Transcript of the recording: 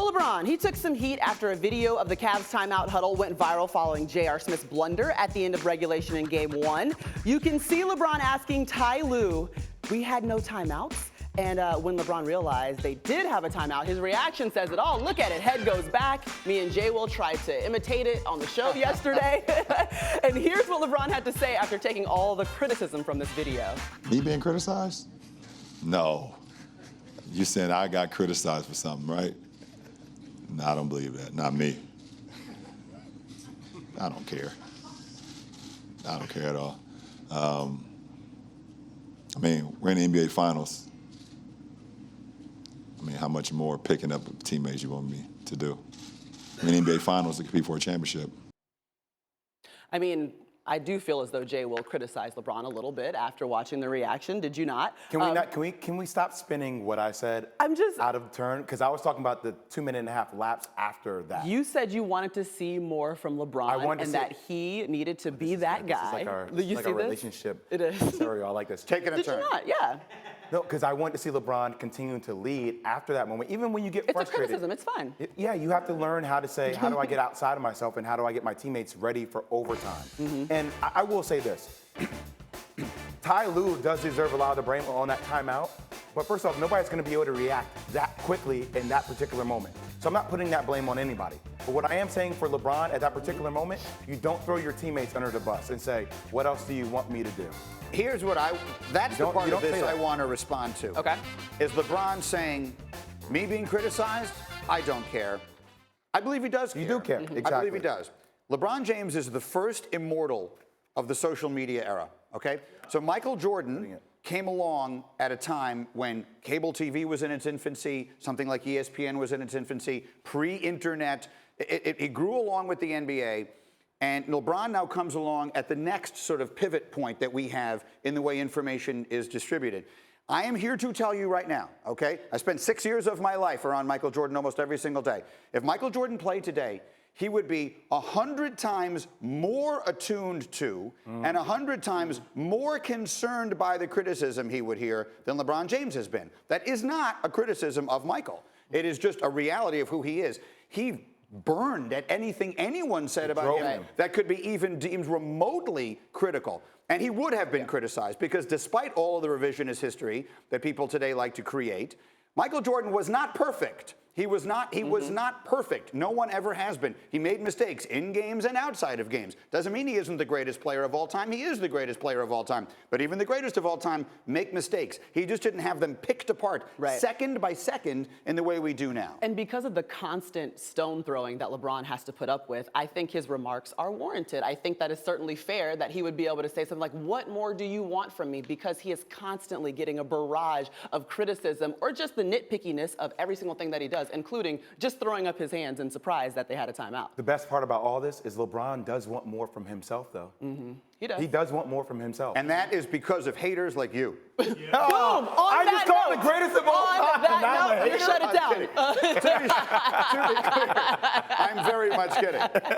So LeBron, he took some heat after a video of the Cavs timeout huddle went viral following J.R. Smith's blunder at the end of regulation in Game 1. You can see LeBron asking Ty Lue, "We had no timeouts?" And when LeBron realized they did have a timeout, his reaction says it all. Look at it, head goes back. Me and Jay Will tried to imitate it on the show yesterday. And here's what LeBron had to say after taking all the criticism from this video. Me being criticized? No. You saying I got criticized for something, right? No, I don't believe that. Not me. I don't care. I don't care at all. I mean, we're in the NBA Finals. I mean, how much more picking up teammates you want me to do? I mean, NBA Finals to compete for a championship. I mean, I do feel as though Jay will criticize LeBron a little bit after watching the reaction. Did you not? Can we stop spinning what I said out of turn? Because I was talking about the 2.5-minute lapse after that. You said you wanted to see more from LeBron and that he needed to be that guy. This is like our relationship. It is. Scenario. I like this. Taking a turn. Did you not? Yeah. No, because I want to see LeBron continuing to lead after that moment. Even when you get frustrated. It's a criticism. It's fine. Yeah, you have to learn how to say, how do I get outside of myself and how do I get my teammates ready for overtime? And I will say this. Ty Lue does deserve a lot of the blame on that timeout. But first off, nobody's going to be able to react that quickly in that particular moment. So I'm not putting that blame on anybody. But what I am saying for LeBron at that particular moment, you don't throw your teammates under the bus and say, what else do you want me to do? Here's what that's the part of this I want to respond to. Okay. Is LeBron saying, me being criticized, I don't care. I believe he does care. You do care, exactly. I believe he does. LeBron James is the first immortal of the social media era, okay? So Michael Jordan came along at a time when cable TV was in its infancy, something like ESPN was in its infancy, pre-internet. It grew along with the NBA. And LeBron now comes along at the next sort of pivot point that we have in the way information is distributed. I am here to tell you right now, okay? I spent 6 years of my life around Michael Jordan almost every single day. If Michael Jordan played today, he would be 100 times more attuned to and 100 times more concerned by the criticism he would hear than LeBron James has been. That is not a criticism of Michael. It is just a reality of who he is. He burned at anything anyone said about him that could be even deemed remotely critical. And he would have been criticized because despite all of the revisionist history that people today like to create, Michael Jordan was not perfect. He was not perfect. No one ever has been. He made mistakes in games and outside of games. Doesn't mean he isn't the greatest player of all time. He is the greatest player of all time. But even the greatest of all time make mistakes. He just didn't have them picked apart second by second in the way we do now. And because of the constant stone throwing that LeBron has to put up with, I think his remarks are warranted. I think that is certainly fair that he would be able to say something like, what more do you want from me? Because he is constantly getting a barrage of criticism or just the nitpickiness of every single thing that he does, including just throwing up his hands in surprise that they had a timeout. The best part about all this is LeBron does want more from himself, though. He does. He does want more from himself. And that is because of haters like you. Boom! I just called the greatest of all time. You shut it down. To be clear, I'm very much kidding.